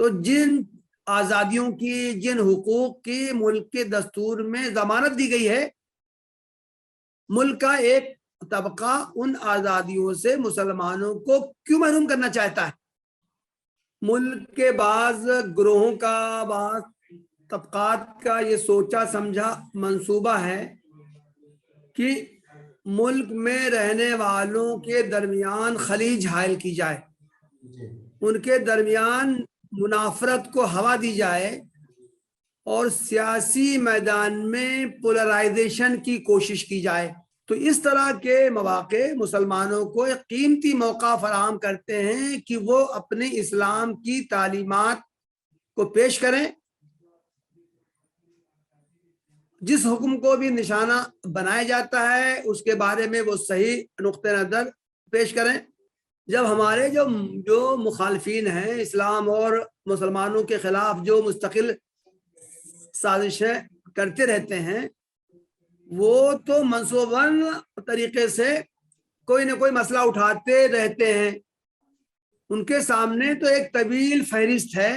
تو جن آزادیوں کی، جن حقوق کی ملک کے دستور میں ضمانت دی گئی ہے، ملک کا ایک طبقہ ان آزادیوں سے مسلمانوں کو کیوں محروم کرنا چاہتا ہے؟ ملک کے بعض گروہوں کا، بعض طبقات کا یہ سوچا سمجھا منصوبہ ہے کہ ملک میں رہنے والوں کے درمیان خلیج حائل کی جائے، ان کے درمیان منافرت کو ہوا دی جائے اور سیاسی میدان میں پولرائزیشن کی کوشش کی جائے۔ تو اس طرح کے مواقع مسلمانوں کو ایک قیمتی موقع فراہم کرتے ہیں کہ وہ اپنے اسلام کی تعلیمات کو پیش کریں، جس حکم کو بھی نشانہ بنایا جاتا ہے اس کے بارے میں وہ صحیح نقطہ نظر پیش کریں۔ جب ہمارے جو مخالفین ہیں اسلام اور مسلمانوں کے خلاف، جو مستقل سازشیں کرتے رہتے ہیں، وہ تو منصوباً طریقے سے کوئی نہ کوئی مسئلہ اٹھاتے رہتے ہیں۔ ان کے سامنے تو ایک طویل فہرست ہے،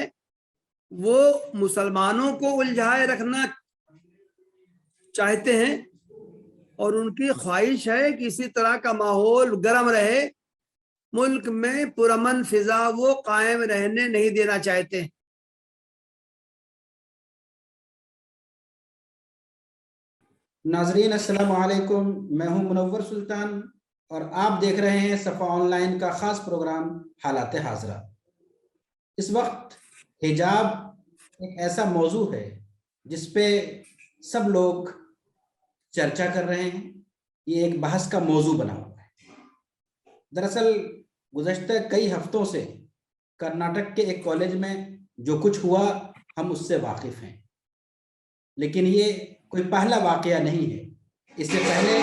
وہ مسلمانوں کو الجھائے رکھنا چاہتے ہیں اور ان کی خواہش ہے کہ اسی طرح کا ماحول گرم رہے، ملک میں پرامن فضا وہ قائم رہنے نہیں دینا چاہتے۔ ناظرین السلام علیکم، میں ہوں منور سلطان اور آپ دیکھ رہے ہیں صفا آن لائن کا خاص پروگرام حالات حاضرہ۔ اس وقت حجاب ایک ایسا موضوع ہے جس پہ سب لوگ چرچا کر رہے ہیں، یہ ایک بحث کا موضوع بنا ہوا ہے۔ دراصل گزشتہ کئی ہفتوں سے کرناٹک کے ایک کالج میں جو کچھ ہوا ہم اس سے واقف ہیں، لیکن یہ کوئی پہلا واقعہ نہیں ہے۔ اس سے پہلے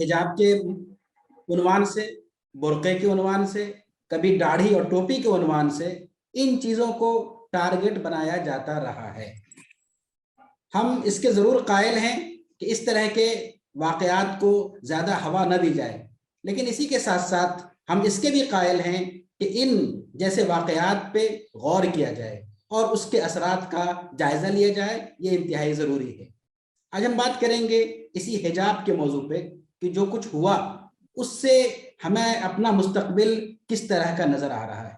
حجاب کے عنوان سے، برقعے کے عنوان سے، کبھی داڑھی اور ٹوپی کے عنوان سے ان چیزوں کو ٹارگٹ بنایا جاتا رہا ہے۔ ہم اس کے ضرور قائل ہیں کہ اس طرح کے واقعات کو زیادہ ہوا نہ دی جائے، لیکن اسی کے ساتھ ساتھ ہم اس کے بھی قائل ہیں کہ ان جیسے واقعات پہ غور کیا جائے اور اس کے اثرات کا جائزہ لیا جائے، یہ انتہائی ضروری ہے۔ آج ہم بات کریں گے اسی حجاب کے موضوع پہ کہ جو کچھ ہوا اس سے ہمیں اپنا مستقبل کس طرح کا نظر آ رہا ہے۔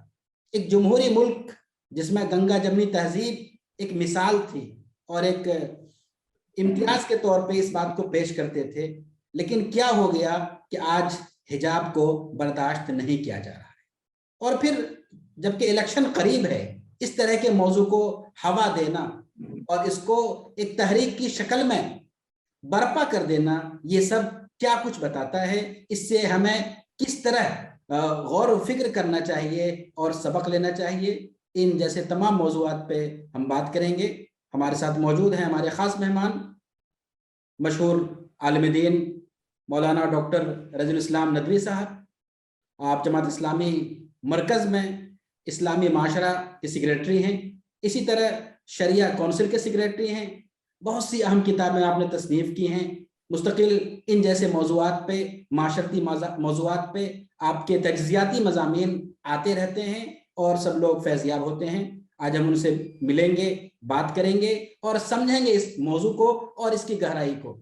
ایک جمہوری ملک جس میں گنگا جمنی تہذیب ایک مثال تھی اور ایک امتیاز کے طور پہ اس بات کو پیش کرتے تھے، لیکن کیا ہو گیا کہ آج حجاب کو برداشت نہیں کیا جا رہا ہے۔ اور پھر جبکہ الیکشن قریب ہے، اس طرح کے موضوع کو ہوا دینا اور اس کو ایک تحریک کی شکل میں برپا کر دینا، یہ سب کیا کچھ بتاتا ہے؟ اس سے ہمیں کس طرح غور و فکر کرنا چاہیے اور سبق لینا چاہیے، ان جیسے تمام موضوعات پہ ہم بات کریں گے۔ ہمارے ساتھ موجود ہیں ہمارے خاص مہمان، مشہور عالم دین مولانا ڈاکٹر رضی الاسلام ندوی صاحب۔ آپ جماعت اسلامی مرکز میں اسلامی معاشرہ کے سیکریٹری ہیں، اسی طرح شریعہ کونسل کے سیکریٹری ہیں، بہت سی اہم کتابیں آپ نے تصنیف کی ہیں۔ مستقل ان جیسے موضوعات پہ، معاشرتی موضوعات پہ آپ کے تجزیاتی مضامین آتے رہتے ہیں اور سب لوگ فیض یاب ہوتے ہیں۔ آج ہم ان سے ملیں گے، بات کریں گے اور سمجھیں گے اس موضوع کو اور اس کی گہرائی کو۔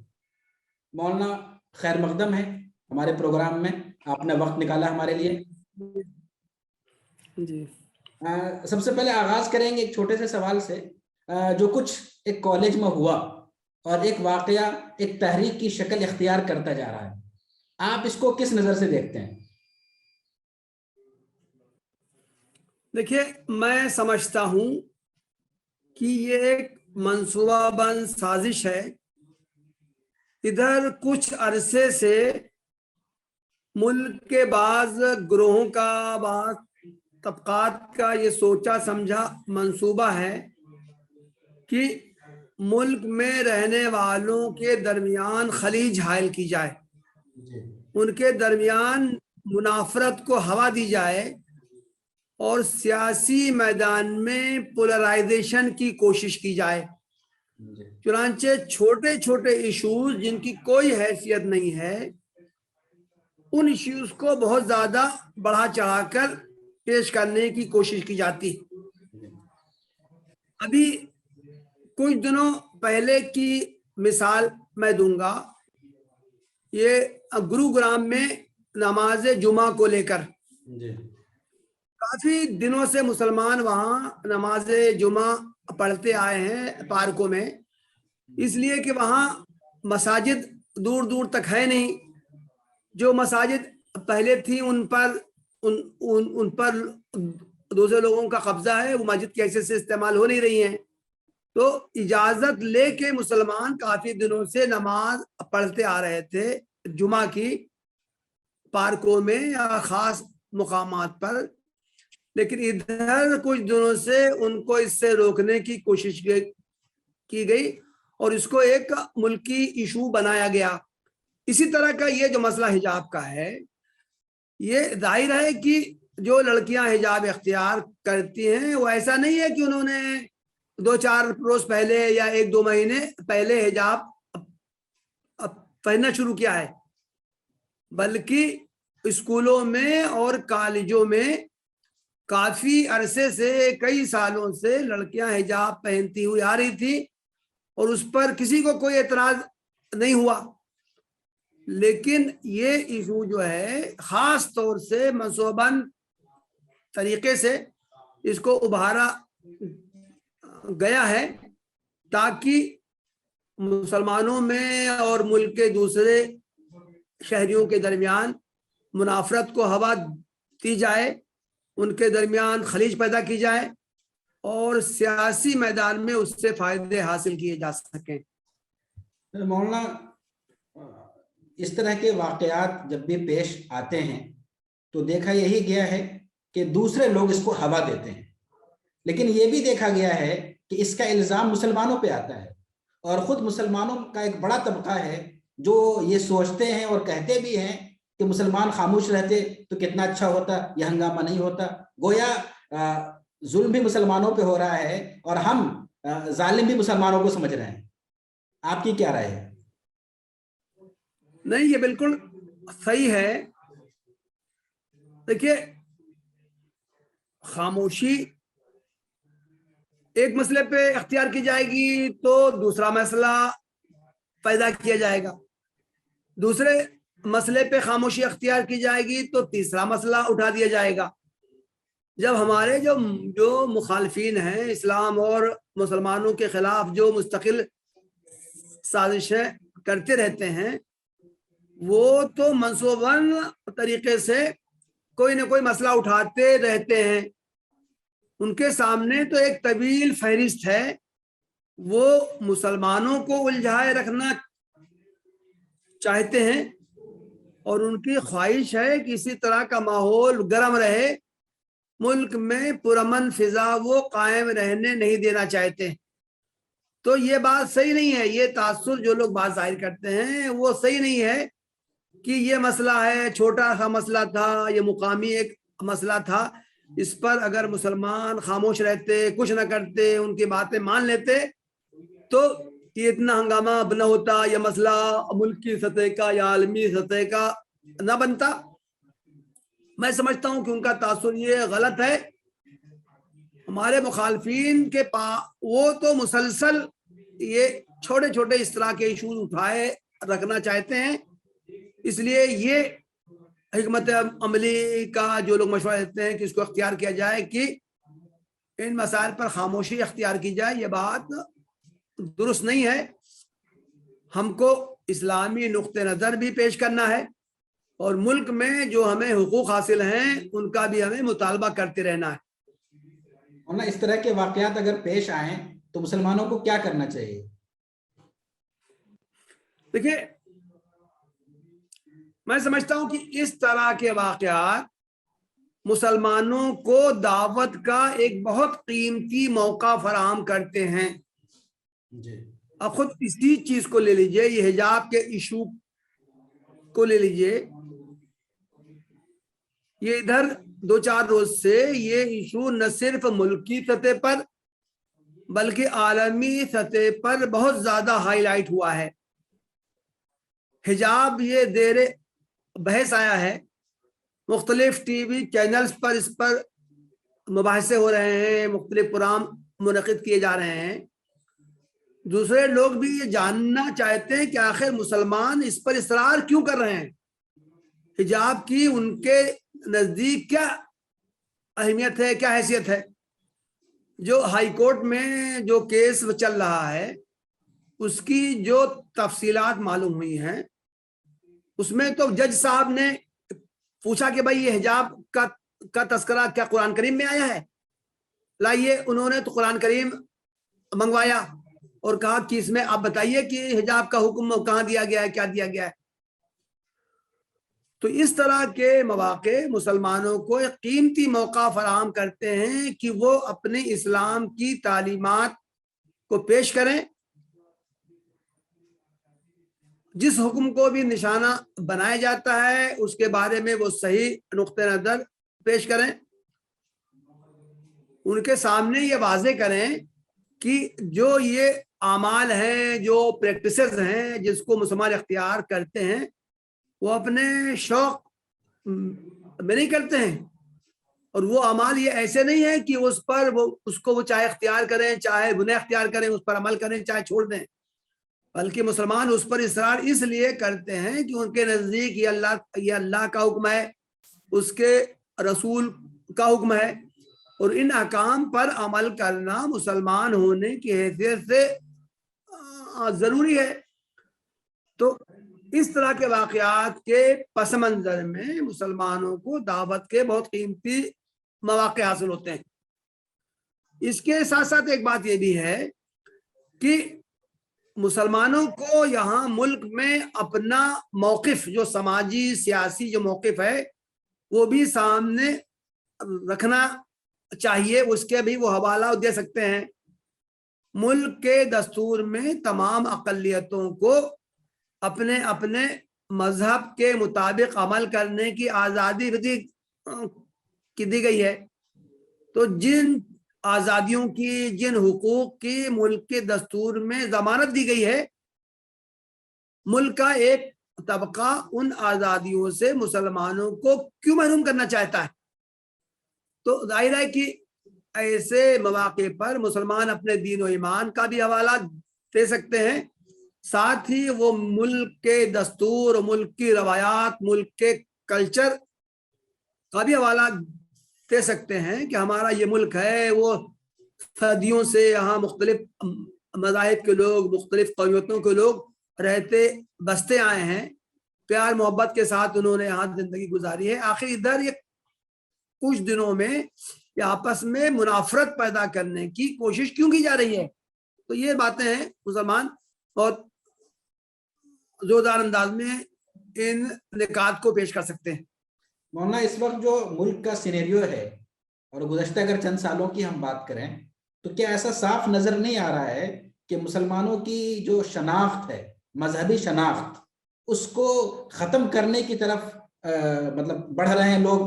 مولانا خیر مقدم ہے ہمارے پروگرام میں، آپ نے وقت نکالا ہمارے لیے۔ جی، سب سے پہلے آغاز کریں گے ایک چھوٹے سے سوال سے۔ جو کچھ ایک کالج میں ہوا اور ایک واقعہ ایک تحریک کی شکل اختیار کرتا جا رہا ہے، آپ اس کو کس نظر سے دیکھتے ہیں؟ دیکھیے، میں سمجھتا ہوں کہ یہ ایک منصوبہ بند سازش ہے۔ ادھر کچھ عرصے سے ملک کے بعض گروہوں کا، بعض طبقات کا یہ سوچا سمجھا منصوبہ ہے کہ ملک میں رہنے والوں کے درمیان خلیج حائل کی جائے، ان کے درمیان منافرت کو ہوا دی جائے اور سیاسی میدان میں پولرائزیشن کی کوشش کی جائے۔ چنانچہ چھوٹے چھوٹے ایشوز جن کی کوئی حیثیت نہیں ہے، ان ایشوز کو بہت زیادہ بڑھا چڑھا کر پیش کرنے کی کوشش کی جاتی۔ ابھی کچھ دنوں پہلے کی مثال میں دوں گا. یہ گروگرام میں نماز جمعہ کو لے کر جی کافی دنوں سے مسلمان وہاں نماز جمعہ پڑھتے آئے ہیں پارکوں میں، اس لیے کہ وہاں مساجد دور دور تک ہے نہیں. جو مساجد پہلے تھی ان پر دوسرے لوگوں کا قبضہ ہے، وہ مسجد کی حیثیت سے استعمال ہو نہیں رہی ہیں. تو اجازت لے کے مسلمان کافی دنوں سے نماز پڑھتے آ رہے تھے جمعہ کی پارکوں میں یا خاص مقامات پر، لیکن ادھر کچھ دنوں سے ان کو اس سے روکنے کی کوشش کی گئی اور اس کو ایک ملکی ایشو بنایا گیا. اسی طرح کا یہ جو مسئلہ حجاب کا ہے، یہ ظاہر ہے کہ جو لڑکیاں حجاب اختیار کرتی ہیں وہ ایسا نہیں ہے کہ انہوں نے 2-4 روز پہلے یا 1-2 مہینے پہلے حجاب پہننا شروع کیا ہے، بلکہ اسکولوں میں اور کالجوں میں کافی عرصے سے، کئی سالوں سے لڑکیاں حجاب پہنتی ہوئی آ رہی تھی اور اس پر کسی کو کوئی اعتراض نہیں ہوا. لیکن یہ ایشو جو ہے خاص طور سے منصوباً طریقے سے اس کو ابھارا گیا ہے تاکہ مسلمانوں میں اور ملک کے دوسرے شہریوں کے درمیان منافرت کو ہوا دی جائے، ان کے درمیان خلیج پیدا کی جائے اور سیاسی میدان میں اس سے فائدے حاصل کیے جا سکیں. مولانا، اس طرح کے واقعات جب بھی پیش آتے ہیں تو دیکھا یہی گیا ہے کہ دوسرے لوگ اس کو ہوا دیتے ہیں، لیکن یہ بھی دیکھا گیا ہے کہ اس کا الزام مسلمانوں پہ آتا ہے، اور خود مسلمانوں کا ایک بڑا طبقہ ہے جو یہ سوچتے ہیں اور کہتے بھی ہیں کہ مسلمان خاموش رہتے تو کتنا اچھا ہوتا، یہ ہنگامہ نہیں ہوتا. گویا ظلم بھی مسلمانوں پہ ہو رہا ہے اور ہم ظالم بھی مسلمانوں کو سمجھ رہے ہیں. آپ کی کیا رائے ہے؟ نہیں، یہ بالکل صحیح ہے. دیکھیے، خاموشی ایک مسئلے پہ اختیار کی جائے گی تو دوسرا مسئلہ پیدا کیا جائے گا، دوسرے مسئلے پہ خاموشی اختیار کی جائے گی تو تیسرا مسئلہ اٹھا دیا جائے گا. جب ہمارے جو مخالفین ہیں اسلام اور مسلمانوں کے خلاف جو مستقل سازشیں کرتے رہتے ہیں، وہ تو منصوباً طریقے سے کوئی نہ کوئی مسئلہ اٹھاتے رہتے ہیں. ان کے سامنے تو ایک طویل فہرست ہے، وہ مسلمانوں کو الجھائے رکھنا چاہتے ہیں اور ان کی خواہش ہے کہ اسی طرح کا ماحول گرم رہے، ملک میں پرامن فضا وہ قائم رہنے نہیں دینا چاہتے. تو یہ بات صحیح نہیں ہے، یہ تاثر جو لوگ بات ظاہر کرتے ہیں وہ صحیح نہیں ہے کہ یہ مسئلہ ہے، چھوٹا سا مسئلہ تھا، یہ مقامی ایک مسئلہ تھا، اس پر اگر مسلمان خاموش رہتے، کچھ نہ کرتے، ان کی باتیں مان لیتے تو یہ اتنا ہنگامہ نہ ہوتا، یہ مسئلہ ملک کی سطح کا یا عالمی سطح کا نہ بنتا. میں سمجھتا ہوں کہ ان کا تاثر یہ غلط ہے. ہمارے مخالفین کے وہ تو مسلسل یہ چھوٹے چھوٹے اس طرح کے ایشوز اٹھائے رکھنا چاہتے ہیں، اس لیے یہ حکمت عملی کا جو لوگ مشورہ دیتے ہیں کہ اس کو اختیار کیا جائے کہ ان مسائل پر خاموشی اختیار کی جائے، یہ بات درست نہیں ہے. ہم کو اسلامی نقطہ نظر بھی پیش کرنا ہے اور ملک میں جو ہمیں حقوق حاصل ہیں ان کا بھی ہمیں مطالبہ کرتے رہنا ہے. اس طرح کے واقعات اگر پیش آئیں تو مسلمانوں کو کیا کرنا چاہیے؟ دیکھیے، میں سمجھتا ہوں کہ اس طرح کے واقعات مسلمانوں کو دعوت کا ایک بہت قیمتی موقع فراہم کرتے ہیں. اب خود اسی چیز کو لے لیجئے، یہ حجاب کے ایشو کو لے لیجئے، یہ ادھر 2-4 روز سے یہ ایشو نہ صرف ملکی سطح پر بلکہ عالمی سطح پر بہت زیادہ ہائی لائٹ ہوا ہے. حجاب یہ دیر بحث آیا ہے، مختلف ٹی وی چینلز پر اس پر مباحثے ہو رہے ہیں، مختلف پروگرام منعقد کیے جا رہے ہیں، دوسرے لوگ بھی یہ جاننا چاہتے ہیں کہ آخر مسلمان اس پر اصرار کیوں کر رہے ہیں، حجاب کی ان کے نزدیک کیا اہمیت ہے، کیا حیثیت ہے۔ جو ہائی کورٹ میں جو کیس چل رہا ہے اس کی جو تفصیلات معلوم ہوئی ہیں، اس میں تو جج صاحب نے پوچھا کہ بھائی یہ حجاب کا تذکرہ کیا قرآن کریم میں آیا ہے؟ لائیے، انہوں نے تو قرآن کریم منگوایا اور کہا کہ اس میں آپ بتائیے کہ حجاب کا حکم کہاں دیا گیا ہے، کیا دیا گیا ہے۔ تو اس طرح کے مواقع مسلمانوں کو ایک قیمتی موقع فراہم کرتے ہیں کہ وہ اپنے اسلام کی تعلیمات کو پیش کریں، جس حکم کو بھی نشانہ بنایا جاتا ہے اس کے بارے میں وہ صحیح نقطہ نظر پیش کریں، ان کے سامنے یہ واضح کریں کہ جو یہ اعمال ہیں، جو پریکٹسز ہیں جس کو مسلمان اختیار کرتے ہیں، وہ اپنے شوق میں نہیں کرتے ہیں، اور وہ اعمال یہ ایسے نہیں ہیں کہ اس کو وہ چاہے اختیار کریں، چاہے گناہ اختیار کریں، اس پر عمل کریں، چاہے چھوڑ دیں، بلکہ مسلمان اس پر اصرار اس لیے کرتے ہیں کہ ان کے نزدیک یہ اللہ کا حکم ہے، اس کے رسول کا حکم ہے، اور ان احکام پر عمل کرنا مسلمان ہونے کی حیثیت سے ضروری ہے۔ تو اس طرح کے واقعات کے پس منظر میں مسلمانوں کو دعوت کے بہت قیمتی مواقع حاصل ہوتے ہیں۔ اس کے ساتھ ساتھ ایک بات یہ بھی ہے کہ مسلمانوں کو یہاں ملک میں اپنا موقف، جو سماجی سیاسی جو موقف ہے، وہ بھی سامنے رکھنا چاہیے۔ اس کے بھی وہ حوالہ دے سکتے ہیں۔ ملک کے دستور میں تمام اقلیتوں کو اپنے اپنے مذہب کے مطابق عمل کرنے کی آزادی دی گئی ہے۔ تو جن آزادیوں کی، جن حقوق کی ملک کے دستور میں ضمانت دی گئی ہے، ملک کا ایک طبقہ ان آزادیوں سے مسلمانوں کو کیوں محروم کرنا چاہتا ہے؟ تو ظاہر ہے کہ ایسے مواقع پر مسلمان اپنے دین و ایمان کا بھی حوالہ دے سکتے ہیں، ساتھ ہی وہ ملک کے دستور، ملک کی روایات، ملک کے کلچر کا بھی حوالہ دے سکتے ہیں کہ ہمارا یہ ملک ہے، وہ صدیوں سے یہاں مختلف مذاہب کے لوگ، مختلف قومیتوں کے لوگ رہتے بستے آئے ہیں، پیار محبت کے ساتھ انہوں نے یہاں زندگی گزاری ہے۔ آخر ادھر یہ کچھ دنوں میں یہ آپس میں منافرت پیدا کرنے کی کوشش کیوں کی جا رہی ہے؟ تو یہ باتیں ہیں، مسلمان بہت زوردار انداز میں ان نکات کو پیش کر سکتے ہیں۔ مولانا، اس وقت جو ملک کا سینیریو ہے، اور گزشتہ اگر چند سالوں کی ہم بات کریں تو کیا ایسا صاف نظر نہیں آ رہا ہے کہ مسلمانوں کی جو شناخت ہے، مذہبی شناخت، اس کو ختم کرنے کی طرف مطلب بڑھ رہے ہیں لوگ؟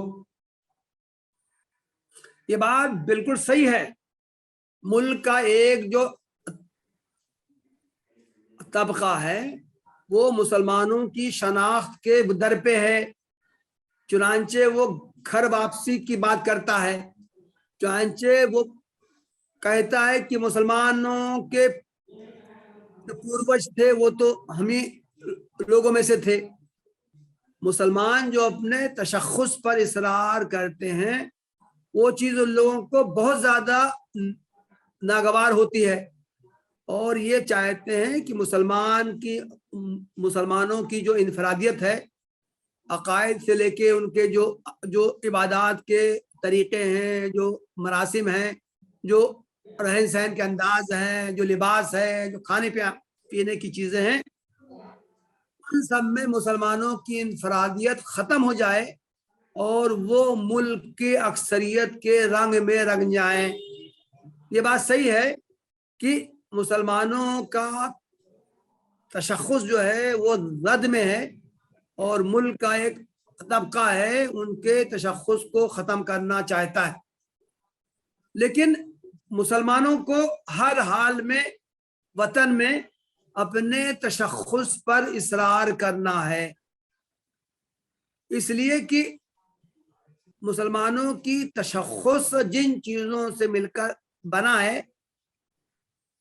یہ بات بالکل صحیح ہے۔ ملک کا ایک جو طبقہ ہے وہ مسلمانوں کی شناخت کے در پہ ہے، چنانچہ وہ گھر واپسی کی بات کرتا ہے، چنانچہ وہ کہتا ہے کہ مسلمانوں کے پوروج تھے وہ تو ہم ہی لوگوں میں سے تھے۔ مسلمان جو اپنے تشخص پر اصرار کرتے ہیں وہ چیز ان لوگوں کو بہت زیادہ ناگوار ہوتی ہے، اور یہ چاہتے ہیں کہ مسلمانوں کی جو انفرادیت ہے، عقائد سے لے کے ان کے جو عبادات کے طریقے ہیں، جو مراسم ہیں، جو رہن سہن کے انداز ہیں، جو لباس ہے، جو کھانے پینے کی چیزیں ہیں، ان سب میں مسلمانوں کی انفرادیت ختم ہو جائے اور وہ ملک کی اکثریت کے رنگ میں رنگ جائیں۔ یہ بات صحیح ہے کہ مسلمانوں کا تشخص جو ہے وہ رد میں ہے، اور ملک کا ایک طبقہ ہے ان کے تشخص کو ختم کرنا چاہتا ہے، لیکن مسلمانوں کو ہر حال میں وطن میں اپنے تشخص پر اصرار کرنا ہے، اس لیے کہ مسلمانوں کی تشخص جن چیزوں سے مل کر بنا ہے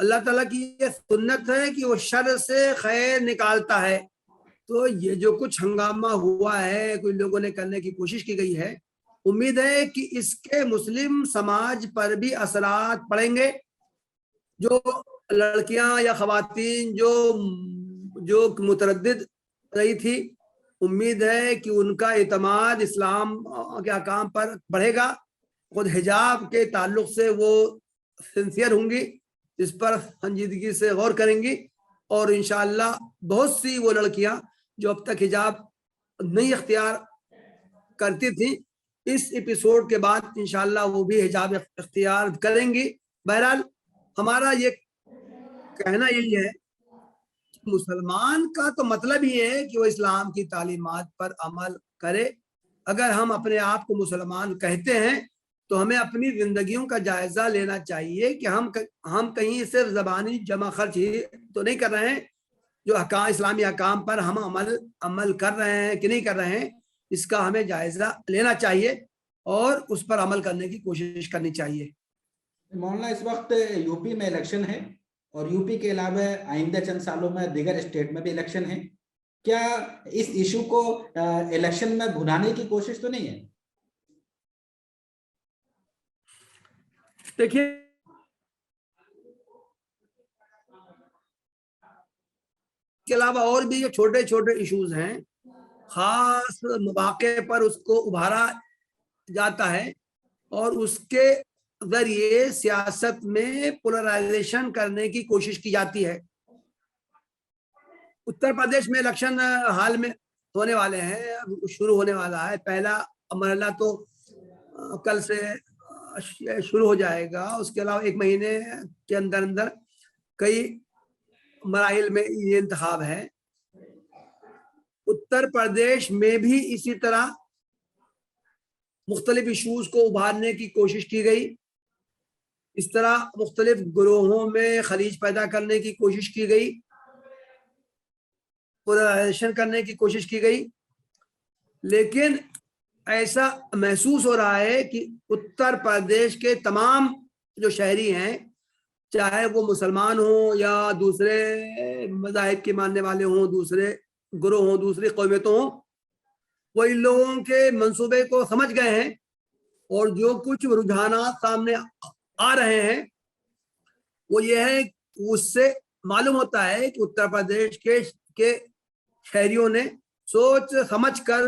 اللہ تعالیٰ کی یہ سنت ہے کہ وہ شر سے خیر نکالتا ہے. تو یہ جو کچھ ہنگامہ ہوا ہے کچھ لوگوں نے کرنے کی کوشش کی گئی ہے, امید ہے کہ اس کے مسلم سماج پر بھی اثرات پڑیں گے. جو لڑکیاں یا خواتین جو متردد رہی تھی, امید ہے کہ ان کا اعتماد اسلام کے احکام پر بڑھے گا. خود حجاب کے تعلق سے وہ سنسیئر ہوں گی, اس پر سنجیدگی سے غور کریں گی, اور انشاءاللہ بہت سی وہ لڑکیاں جو اب تک حجاب نہیں اختیار کرتی تھیں, اس ایپیسوڈ کے بعد انشاءاللہ وہ بھی حجاب اختیار کریں گی. بہرحال ہمارا یہ کہنا یہی ہے کہ مسلمان کا تو مطلب ہی ہے کہ وہ اسلام کی تعلیمات پر عمل کرے. اگر ہم اپنے آپ کو مسلمان کہتے ہیں تو ہمیں اپنی زندگیوں کا جائزہ لینا چاہیے کہ ہم کہیں صرف زبانی جمع خرچ ہی تو نہیں کر رہے ہیں, جو اسلامی احکام پر ہم عمل کر رہے ہیں کہ نہیں کر رہے ہیں, اس کا ہمیں جائزہ لینا چاہیے اور اس پر عمل کرنے کی کوشش کرنی چاہیے. مولانا اس وقت یو پی میں الیکشن ہے اور یو پی کے علاوہ آئندہ چند سالوں میں دیگر اسٹیٹ میں بھی الیکشن ہے. کیا اس ایشو کو الیکشن میں بھلانے کی کوشش تو نہیں ہے؟ دیکھیے کے علاوہ اور بھی جو چھوٹے چھوٹے ایشوز ہیں, خاص مواقع پر اس کو ابھارا جاتا ہے اور اس کے ذریعے سیاست میں پولرائزیشن کرنے کی کوشش کی جاتی ہے. اتر پردیش میں الیکشن حال میں ہونے والے ہیں, شروع ہونے والا ہے. پہلا مرحلہ تو کل سے شروع ہو جائے گا. اس کے علاوہ ایک مہینے کے اندر اندر کئی مراحل میں یہ انتخاب ہے. اتر پردیش میں بھی اسی طرح مختلف ایشوز کو ابھارنے کی کوشش کی گئی. اس طرح مختلف گروہوں میں خلیج پیدا کرنے کی کوشش کی گئی, پولرائزیشن کرنے کی کوشش کی گئی. لیکن ایسا محسوس ہو رہا ہے کہ اتر پردیش کے تمام جو شہری ہیں, چاہے وہ مسلمان ہوں یا دوسرے مذاہب کے ماننے والے ہوں, دوسرے گروہ ہوں, دوسری قومیتوں ہوں, وہ ان لوگوں کے منصوبے کو سمجھ گئے ہیں. اور جو کچھ رجحانات سامنے آ رہے ہیں وہ یہ ہے, اس سے معلوم ہوتا ہے کہ اتر پردیش کے شہریوں نے سوچ سمجھ کر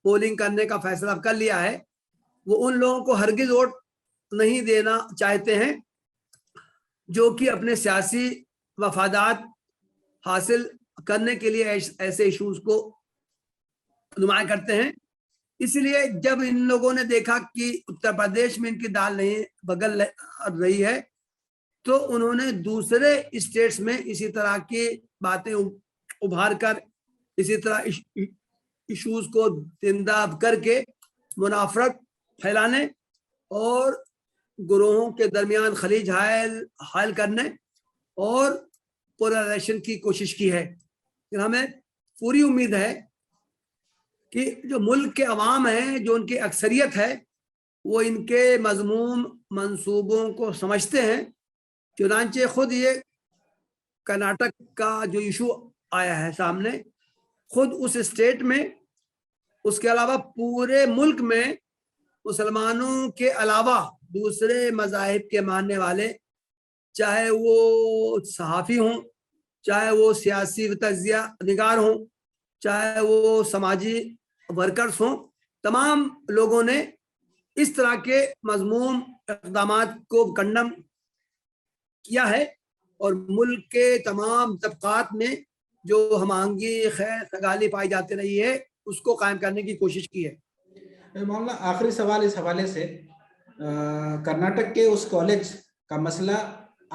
پولنگ کرنے کا فیصلہ کر لیا ہے. وہ ان لوگوں کو ہرگز ووٹ نہیں دینا چاہتے ہیں جو کہ اپنے سیاسی مفادات حاصل کرنے کے لیے ایسے ایشوز کو نمایاں کرتے ہیں. اس لیے جب ان لوگوں نے دیکھا کہ اتر پردیش میں ان کی دال نہیں بگل رہی ہے تو انہوں نے دوسرے اسٹیٹس میں اسی طرح کی باتیں ابھار کر, اسی طرح ایشوز کو زندہ کر کے منافرت پھیلانے اور گروہوں کے درمیان خلیج حائل کرنے اور پولرائزیشن کی کوشش کی ہے. ہمیں پوری امید ہے کہ جو ملک کے عوام ہیں, جو ان کی اکثریت ہے, وہ ان کے مضمون منصوبوں کو سمجھتے ہیں. چنانچہ خود یہ کرناٹک کا جو ایشو آیا ہے سامنے, خود اس اسٹیٹ میں, اس کے علاوہ پورے ملک میں مسلمانوں کے علاوہ دوسرے مذاہب کے ماننے والے, چاہے وہ صحافی ہوں, چاہے وہ سیاسی تجزیہ نگار ہوں, چاہے وہ سماجی ورکرز ہوں, تمام لوگوں نے اس طرح کے مضمون اقدامات کو کنڈم کیا ہے اور ملک کے تمام طبقات میں جو ہم آہنگی خیر سگالی پائی جاتی رہی ہے اس کو قائم کرنے کی کوشش کی ہے. مولانا آخری سوال اس حوالے سے, کرناٹک کے اس کالج کا مسئلہ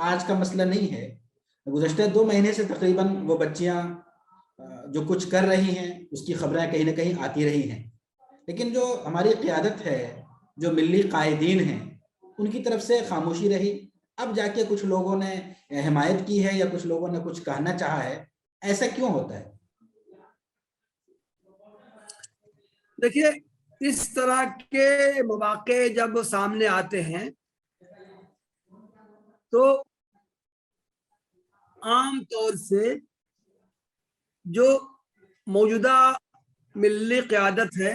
آج کا مسئلہ نہیں ہے. گزشتہ 2 مہینے سے تقریباً وہ بچیاں جو کچھ کر رہی ہیں اس کی خبریں کہیں نہ کہیں آتی رہی ہیں, لیکن جو ہماری قیادت ہے, جو ملی قائدین ہیں, ان کی طرف سے خاموشی رہی. اب جا کے کچھ لوگوں نے حمایت کی ہے یا کچھ لوگوں نے کچھ کہنا چاہا ہے, ایسا کیوں ہوتا ہے؟ دیکھیے, اس طرح کے مواقع جب سامنے آتے ہیں تو عام طور سے جو موجودہ ملی قیادت ہے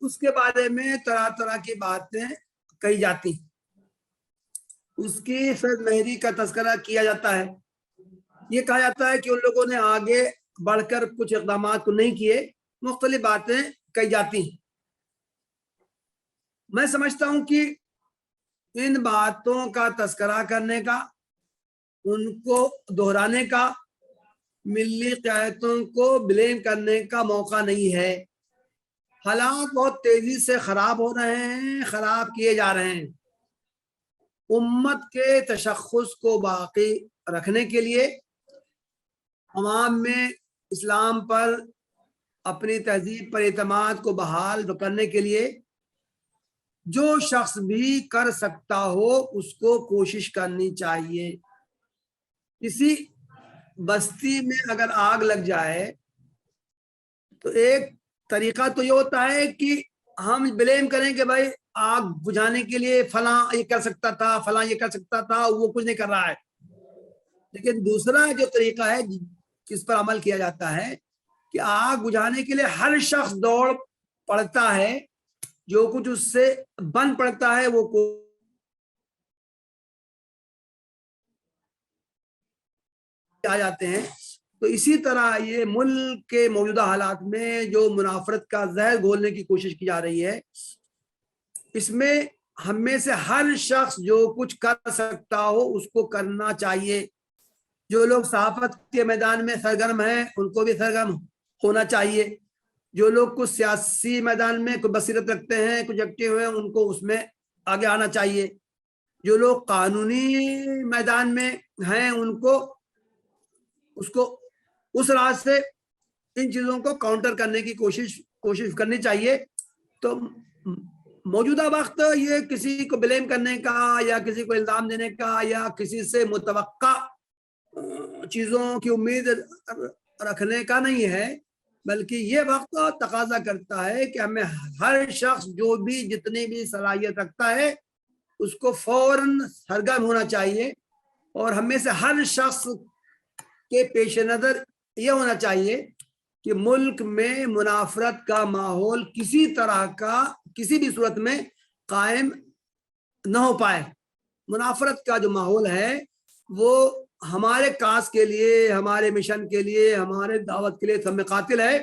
اس کے بارے میں طرح طرح کی باتیں کہی جاتی ہیں. اس کی سید مہری کا تذکرہ کیا جاتا ہے. یہ کہا جاتا ہے کہ ان لوگوں نے آگے بڑھ کر کچھ اقدامات کو نہیں کیے. مختلف باتیں کہی جاتی ہیں. میں سمجھتا ہوں کہ ان باتوں کا تذکرہ کرنے کا, ان کو دہرانے کا, ملی قیادتوں کو بلیم کرنے کا موقع نہیں ہے. حالات بہت تیزی سے خراب ہو رہے ہیں, خراب کیے جا رہے ہیں. امت کے تشخص کو باقی رکھنے کے لیے, عوام میں اسلام پر, اپنی تہذیب پر اعتماد کو بحال کرنے کے لیے جو شخص بھی کر سکتا ہو اس کو کوشش کرنی چاہیے. کسی بستی میں اگر آگ لگ جائے تو ایک طریقہ تو یہ ہوتا ہے کہ ہم بلیم کریں کہ بھائی آگ بجھانے کے لیے فلاں یہ کر سکتا تھا, فلاں یہ کر سکتا تھا, وہ کچھ نہیں کر رہا ہے. لیکن دوسرا جو طریقہ ہے جس پر عمل کیا جاتا ہے کہ آگ بجھانے کے لیے ہر شخص دوڑ پڑتا ہے, جو کچھ اس سے بن پڑتا ہے وہ آ جاتے ہیں. تو اسی طرح یہ ملک کے موجودہ حالات میں جو منافرت کا زہر گھولنے کی کوشش کی جا رہی ہے, اس میں ہم میں سے ہر شخص جو کچھ کر سکتا ہو اس کو کرنا چاہیے. جو لوگ صحافت کے میدان میں سرگرم ہیں ان کو بھی سرگرم ہونا چاہیے. جو لوگ کچھ سیاسی میدان میں کچھ بصیرت رکھتے ہیں, کچھ ایکٹیو ہیں, ان کو اس میں آگے آنا چاہیے. جو لوگ قانونی میدان میں ہیں ان کو اس راز سے ان چیزوں کو کاؤنٹر کرنے کی کوشش کرنی چاہیے. تو موجودہ وقت یہ کسی کو بلیم کرنے کا یا کسی کو الزام دینے کا یا کسی سے متوقع چیزوں کی امید رکھنے کا نہیں ہے, بلکہ یہ وقت تقاضا کرتا ہے کہ ہمیں ہر شخص جو بھی جتنی بھی صلاحیت رکھتا ہے اس کو فوراً سرگرم ہونا چاہیے. اور ہمیں سے ہر شخص کے پیش نظر یہ ہونا چاہیے کہ ملک میں منافرت کا ماحول کسی طرح کا کسی بھی صورت میں قائم نہ ہو پائے. منافرت کا جو ماحول ہے وہ ہمارے کاز کے لیے, ہمارے مشن کے لیے, ہمارے دعوت کے لیے سب میں قاتل ہے.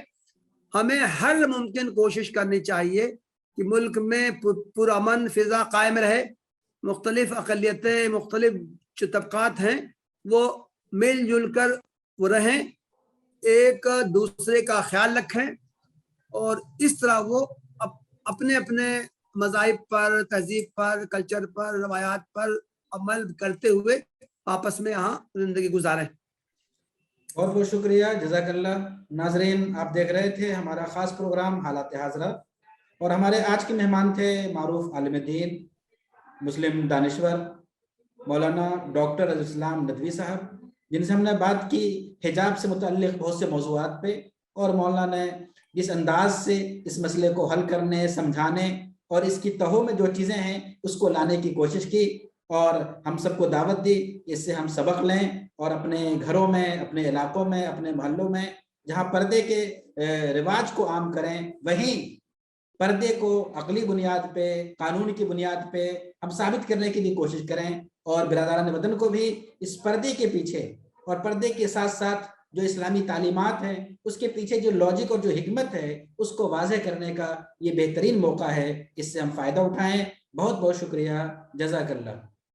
ہمیں ہر ممکن کوشش کرنی چاہیے کہ ملک میں پرامن فضا قائم رہے. مختلف اقلیتیں, مختلف جو طبقات ہیں وہ مل جل کر وہ رہیں, ایک دوسرے کا خیال رکھیں اور اس طرح وہ اپنے اپنے مذاہب پر, تہذیب پر, کلچر پر, روایات پر عمل کرتے ہوئے آپس میں یہاں زندگی گزاریں. بہت بہت شکریہ, جزاک اللہ. ناظرین, آپ دیکھ رہے تھے ہمارا خاص پروگرام حالات حاضرہ, اور ہمارے آج کے مہمان تھے معروف عالم دین, مسلم دانشور مولانا ڈاکٹر عزیز الاسلام ندوی صاحب, جن سے ہم نے بات کی حجاب سے متعلق بہت سے موضوعات پہ, اور مولانا نے جس انداز سے اس مسئلے کو حل کرنے, سمجھانے اور اس کی تہوں میں جو چیزیں ہیں اس کو لانے کی کوشش کی, اور ہم سب کو دعوت دی اس سے ہم سبق لیں اور اپنے گھروں میں, اپنے علاقوں میں, اپنے محلوں میں جہاں پردے کے رواج کو عام کریں, وہیں پردے کو عقلی بنیاد پہ, قانون کی بنیاد پہ ہم ثابت کرنے کی بھی کوشش کریں, اور برادران وطن کو بھی اس پردے کے پیچھے اور پردے کے ساتھ ساتھ جو اسلامی تعلیمات ہیں اس کے پیچھے جو لاجک اور جو حکمت ہے اس کو واضح کرنے کا یہ بہترین موقع ہے. اس سے ہم فائدہ اٹھائیں. بہت بہت شکریہ, جزاک اللہ.